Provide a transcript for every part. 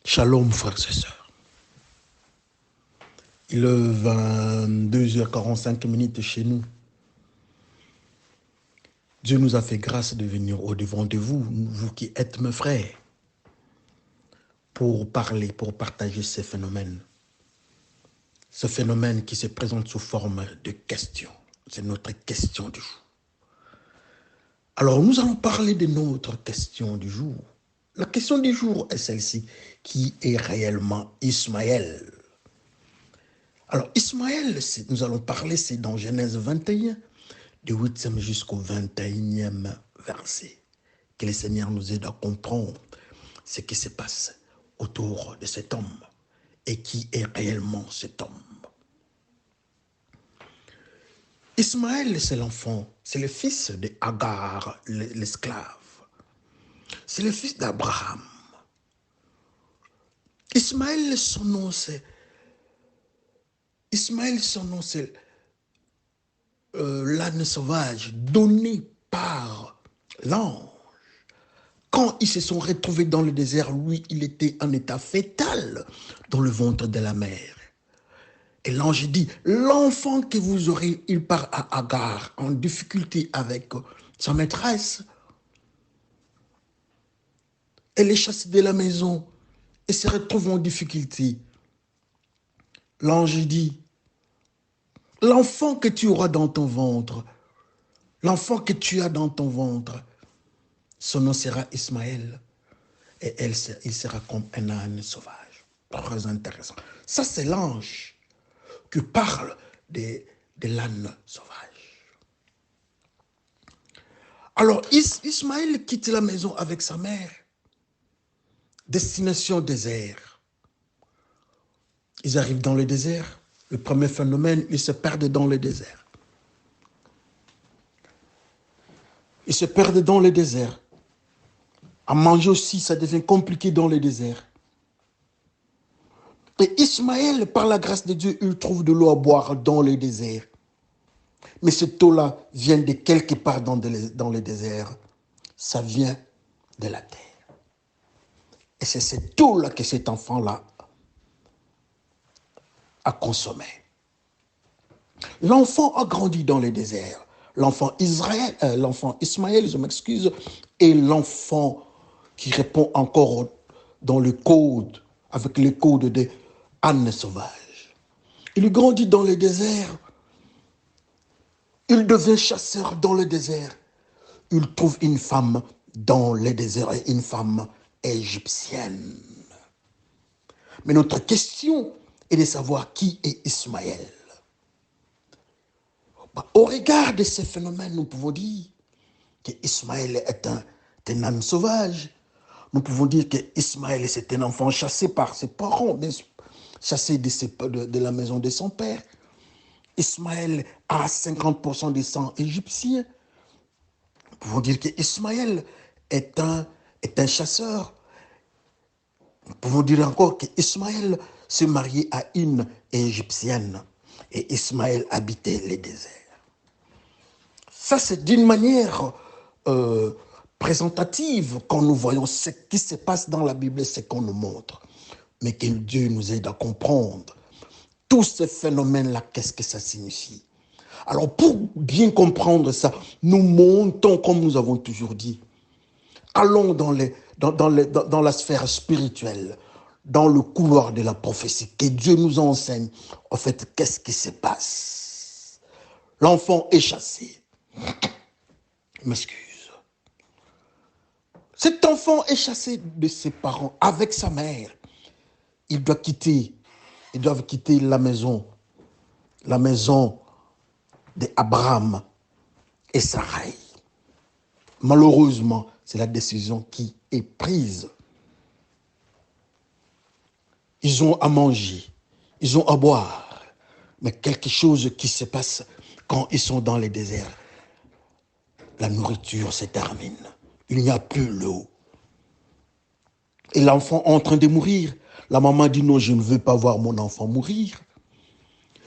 Shalom, frères et sœurs. Il est 22h45 chez nous. Dieu nous a fait grâce de venir au-devant de vous, vous qui êtes mes frères, pour parler, pour partager ces phénomènes. Ce phénomène qui se présente sous forme de questions. C'est notre question du jour. Alors, nous allons parler de notre question du jour. La question du jour est celle-ci. Qui est réellement Ismaël? Alors, Ismaël, nous allons parler, c'est dans Genèse 21, du 8e jusqu'au 21e verset. Que le Seigneur nous aide à comprendre ce qui se passe autour de cet homme et qui est réellement cet homme. Ismaël, c'est l'enfant, c'est le fils de Agar, l'esclave. C'est le fils d'Abraham. Ismaël, son nom, c'est l'âne sauvage donné par l'ange. Quand ils se sont retrouvés dans le désert, lui, il était en état fœtal dans le ventre de la mère. Et l'ange dit, l'enfant que vous aurez, il part à Agar, en difficulté avec sa maîtresse. Elle est chassée de la maison et se retrouve en difficulté. L'ange dit, l'enfant que tu auras dans ton ventre, l'enfant que tu as dans ton ventre, son nom sera Ismaël et il sera comme un âne sauvage. Très intéressant. Ça, c'est l'ange qui parle de l'âne sauvage. Alors, Ismaël quitte la maison avec sa mère. Destination désert. Ils arrivent dans le désert. Le premier phénomène, ils se perdent dans le désert. Ils se perdent dans le désert. À manger aussi, ça devient compliqué dans le désert. Et Ismaël, par la grâce de Dieu, il trouve de l'eau à boire dans le désert. Mais cette eau-là vient de quelque part dans le désert. Ça vient de la terre. Et c'est cette eau-là que cet enfant-là a consommé. L'enfant a grandi dans le désert. L'enfant Ismaël, je m'excuse, et l'enfant qui répond encore dans le code, avec le code de âne sauvage. Il grandit dans le désert. Il devient chasseur dans le désert. Il trouve une femme dans le désert, une femme égyptienne. Mais notre question est de savoir qui est Ismaël. Au regard de ces phénomènes, nous pouvons dire qu'Ismaël est un âne sauvage. Nous pouvons dire qu'Ismaël c'est un enfant chassé par ses parents, chassé de la maison de son père. Ismaël a 50% du sang égyptien. Nous pouvons dire qu'Ismaël est un chasseur. Nous pouvons dire encore qu'Ismaël se mariait à une égyptienne et Ismaël habitait les déserts. Ça, c'est d'une manière présentative quand nous voyons ce qui se passe dans la Bible et ce qu'on nous montre. Mais que Dieu nous aide à comprendre tous ces phénomènes-là, qu'est-ce que ça signifie. Alors, pour bien comprendre ça, nous montons, comme nous avons toujours dit, allons dans la sphère spirituelle, dans le couloir de la prophétie, que Dieu nous enseigne, en fait, qu'est-ce qui se passe. L'enfant est chassé. Je m'excuse. Cet enfant est chassé de ses parents avec sa mère. Ils doivent quitter la maison d'Abraham et Sarai. Malheureusement, c'est la décision qui est prise. Ils ont à manger, ils ont à boire, mais quelque chose qui se passe quand ils sont dans les déserts. La nourriture se termine. Il n'y a plus l'eau. Et l'enfant est en train de mourir. La maman dit non, je ne veux pas voir mon enfant mourir.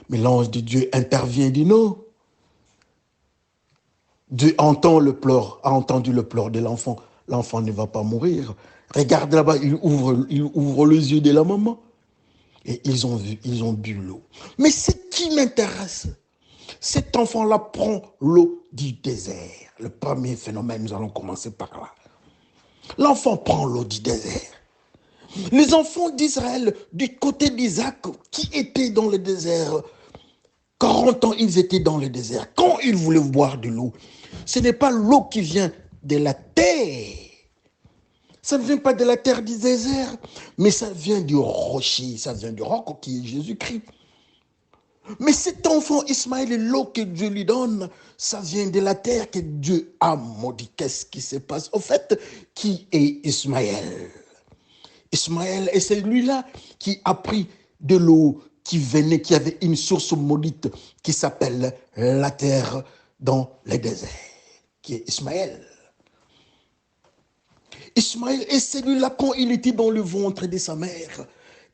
Mais l'ange de Dieu intervient et dit non. Dieu a entendu le pleur de l'enfant. L'enfant ne va pas mourir. Regarde là-bas, il ouvre les yeux de la maman. Et ils ont bu l'eau. Mais ce qui m'intéresse, cet enfant-là prend l'eau du désert. Le premier phénomène, nous allons commencer par là. L'enfant prend l'eau du désert. Les enfants d'Israël, du côté d'Isaac, qui étaient dans le désert, 40 ans, ils étaient dans le désert. Quand ils voulaient boire de l'eau, ce n'est pas l'eau qui vient de la terre. Ça ne vient pas de la terre du désert, mais ça vient du rocher, ça vient du roc qui est Jésus-Christ. Mais cet enfant Ismaël, l'eau que Dieu lui donne, ça vient de la terre que Dieu a maudit. Qu'est-ce qui se passe? Au fait, qui est Ismaël? Ismaël est celui-là qui a pris de l'eau qui venait, qui avait une source maudite qui s'appelle la terre dans le désert, qui est Ismaël. Ismaël est celui-là quand il était dans le ventre de sa mère.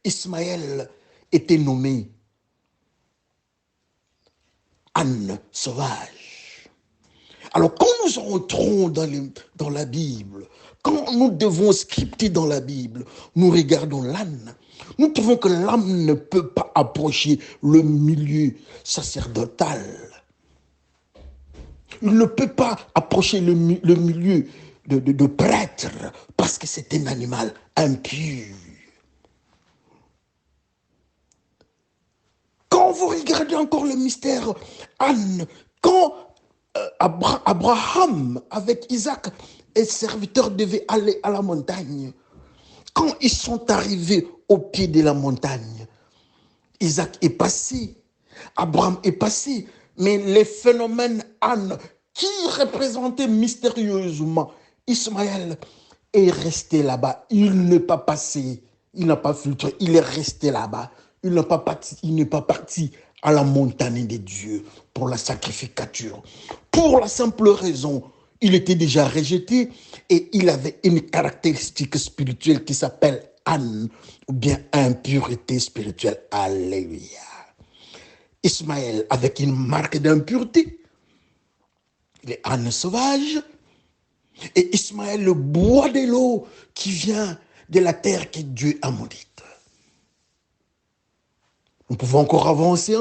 Ismaël était nommé âne sauvage. Alors quand nous rentrons dans la Bible, quand nous devons scripter dans la Bible, nous regardons l'âne. Nous trouvons que l'âne ne peut pas approcher le milieu sacerdotal. Il ne peut pas approcher le milieu de prêtre parce que c'est un animal impur. Quand vous regardez encore le mystère Anne, quand Abraham avec Isaac et serviteurs devaient aller à la montagne, quand ils sont arrivés au pied de la montagne, Isaac est passé, Abraham est passé, mais les phénomènes Anne qui représentaient mystérieusement Ismaël est resté là-bas. Il n'est pas passé, il n'a pas filtré, il est resté là-bas. Il n'est pas parti à la montagne de Dieu pour la sacrificature. Pour la simple raison, il était déjà rejeté et il avait une caractéristique spirituelle qui s'appelle Anne, ou bien impureté spirituelle. Alléluia. Ismaël avec une marque d'impureté. Il est âne sauvage. Et Ismaël boit de l'eau qui vient de la terre que Dieu a maudite. Nous pouvons encore avancer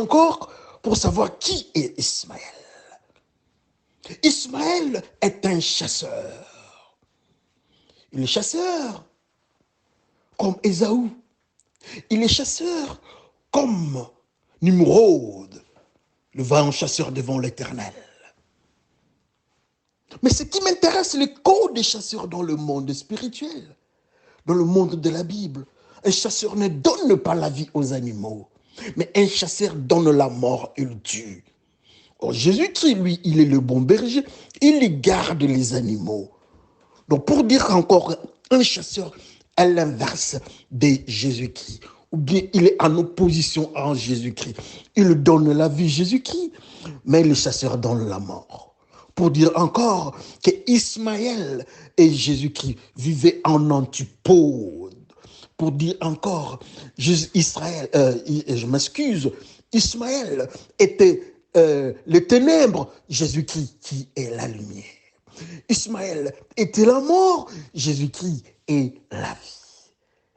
pour savoir qui est Ismaël. Ismaël est un chasseur. Il est chasseur comme Ésaü. Il est chasseur comme Nimrod, le vaillant chasseur devant l'Éternel. Mais ce qui m'intéresse, c'est le code des chasseurs dans le monde spirituel, dans le monde de la Bible. Un chasseur ne donne pas la vie aux animaux, mais un chasseur donne la mort, il tue. Or, Jésus-Christ, lui, il est le bon berger, il garde les animaux. Donc, pour dire encore, un chasseur à l'inverse de Jésus-Christ, ou bien il est en opposition à Jésus-Christ. Il donne la vie, Jésus-Christ, mais le chasseur donne la mort. Pour dire encore que Ismaël et Jésus-Christ vivaient en antipode. Pour dire encore, Ismaël était les ténèbres, Jésus-Christ qui est la lumière. Ismaël était la mort, Jésus-Christ est la vie.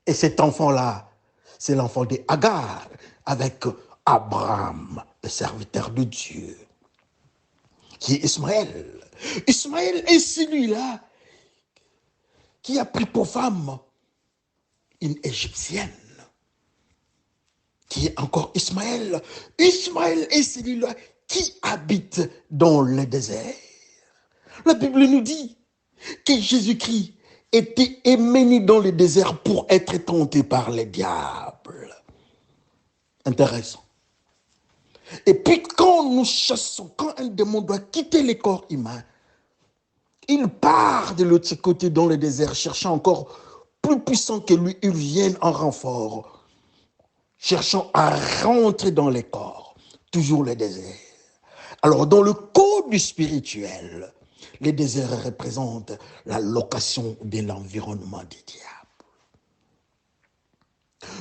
Et cet enfant-là, c'est l'enfant d'Agar avec Abraham, le serviteur de Dieu, qui est Ismaël. Ismaël est celui-là qui a pris pour femme une Égyptienne, qui est encore Ismaël. Ismaël est celui-là qui habite dans le désert. La Bible nous dit que Jésus-Christ était emmené dans le désert pour être tenté par les diables. Intéressant. Et puis quand nous chassons, quand un démon doit quitter le corps humain, il part de l'autre côté dans le désert, cherchant encore plus puissant que lui, il vient en renfort, cherchant à rentrer dans les corps, toujours le désert. Alors dans le code du spirituel, les déserts représentent la location de l'environnement du diable.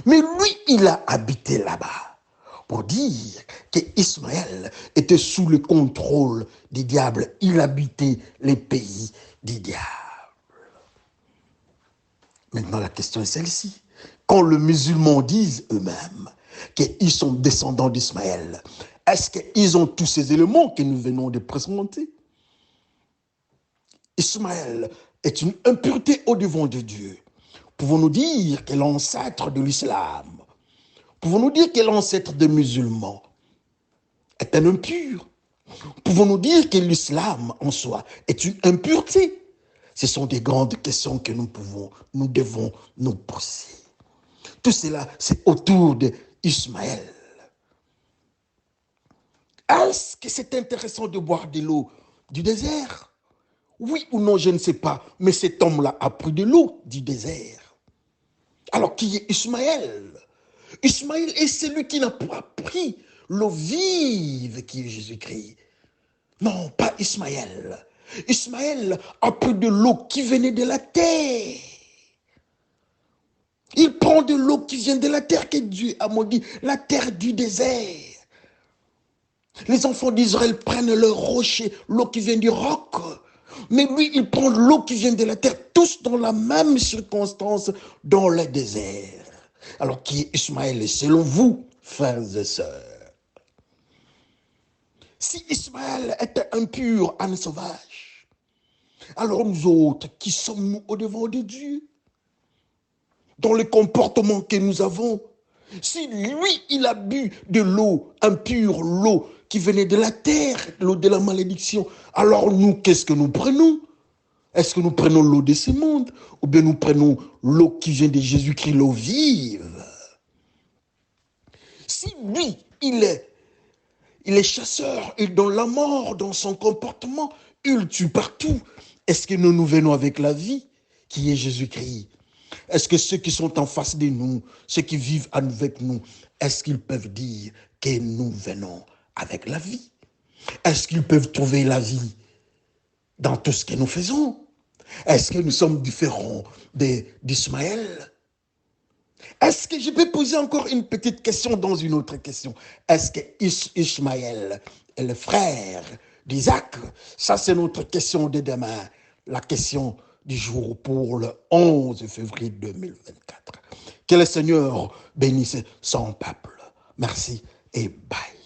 Mais lui, il a habité là-bas pour dire qu'Ismaël était sous le contrôle du diable. Il habitait les pays du diable. Maintenant, la question est celle-ci. Quand les musulmans disent eux-mêmes qu'ils sont descendants d'Ismaël, est-ce qu'ils ont tous ces éléments que nous venons de présenter? Ismaël est une impureté au devant de Dieu. Pouvons-nous dire que l'ancêtre de l'islam, pouvons-nous dire que l'ancêtre des musulmans est un impur? Pouvons-nous dire que l'islam en soi est une impureté? Ce sont des grandes questions que nous devons nous poser. Tout cela, c'est autour d'Ismaël. Est-ce que c'est intéressant de boire de l'eau du désert? Oui ou non, je ne sais pas, mais cet homme-là a pris de l'eau du désert. Alors, qui est Ismaël? Ismaël est celui qui n'a pas pris l'eau vive qui est Jésus-Christ. Non, pas Ismaël. Ismaël a pris de l'eau qui venait de la terre. Il prend de l'eau qui vient de la terre que Dieu a maudit, la terre du désert. Les enfants d'Israël prennent leur rocher, l'eau qui vient du roc. Mais lui, il prend l'eau qui vient de la terre, tous dans la même circonstance, dans le désert. Alors, qui est Ismaël selon vous, frères et sœurs? Si Ismaël était impur, âne sauvage, alors nous autres, qui sommes-nous au devant de Dieu? Dans le comportement que nous avons, si lui, il a bu de l'eau impure, l'eau qui venait de la terre, l'eau de la malédiction, alors nous, qu'est-ce que nous prenons? Est-ce que nous prenons l'eau de ce monde? Ou bien nous prenons l'eau qui vient de Jésus-Christ, l'eau vive? Si lui, il est chasseur, et dans la mort, dans son comportement, il tue partout, est-ce que nous venons avec la vie qui est Jésus-Christ? Est-ce que ceux qui sont en face de nous, ceux qui vivent avec nous, est-ce qu'ils peuvent dire que nous venons avec la vie? Est-ce qu'ils peuvent trouver la vie dans tout ce que nous faisons? Est-ce que nous sommes différents d'Ismaël? Est-ce que je peux poser encore une petite question dans une autre question? Est-ce que Ismaël est le frère d'Isaac? Ça, c'est notre question de demain. La question du jour pour le 11 février 2024. Que le Seigneur bénisse son peuple. Merci et bye.